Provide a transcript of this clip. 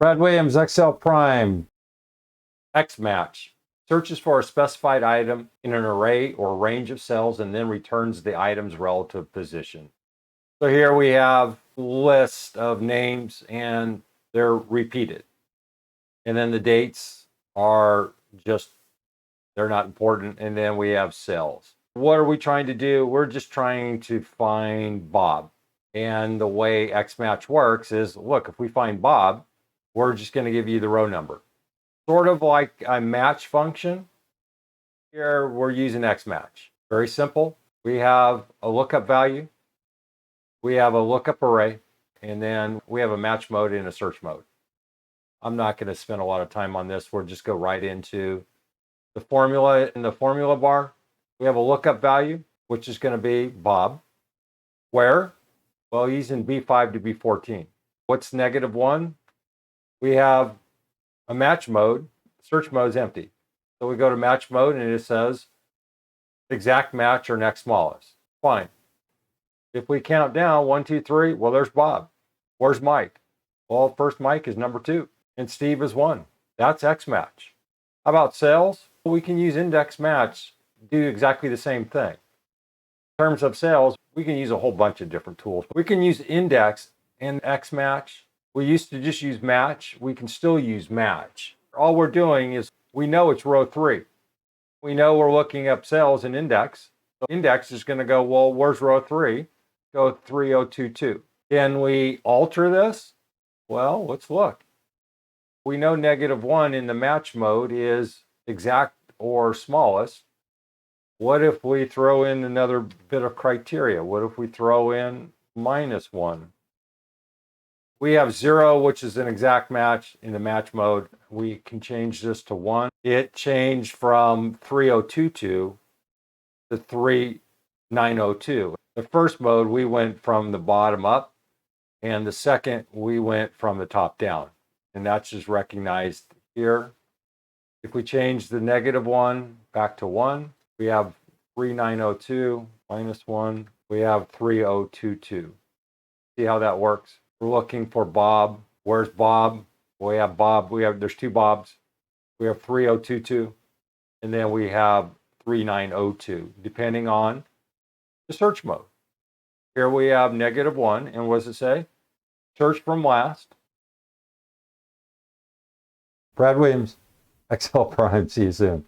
Brad Williams, XL Prime, XMATCH. Searches for a specified item in an array or range of cells and then returns the item's relative position. So here we have a list of names and they're repeated. And then the dates are just, they're not important. And then we have cells. What are we trying to do? We're just trying to find Bob. And the way XMATCH works is, look, if we find Bob, we're just going to give you the row number. Sort of like a match function. Here we're using XMATCH. Very simple. We have a lookup value. We have a lookup array. And then we have a match mode and a search mode. I'm not going to spend a lot of time on this. We'll just go right into the formula. In the formula bar, we have a lookup value, which is going to be Bob. Where? Well, he's in B5 to B14. What's -1? We have a match mode. Search mode is empty. So we go to match mode and it says exact match or next smallest. Fine. If we count down 1, 2, 3, well, there's Bob. Where's Mike? Well, first Mike is number 2 and Steve is 1. That's XMATCH. How about cells? We can use index match, do exactly the same thing. In terms of cells, we can use a whole bunch of different tools. We can use index and XMATCH. We used to just use match. We can still use match. All we're doing is we know it's row 3. We know we're looking up cells in index. So index is going to go, well, where's row 3? Go 3022. Can we alter this? Well, let's look. We know -1 in the match mode is exact or smallest. What if we throw in another bit of criteria? What if we throw in -1? We have 0, which is an exact match in the match mode. We can change this to 1. It changed from 3022 to 3902. The first mode, we went from the bottom up, and the second, we went from the top down. And that's just recognized here. If we change the -1 back to 1, we have 3902 -1. We have 3022. See how that works? We're looking for Bob. Where's Bob? We have Bob. There's 2 Bobs. We have 3022, and then we have 3902, depending on the search mode. Here we have -1, and what does it say? Search from last. Brad Williams, XL Prime. See you soon.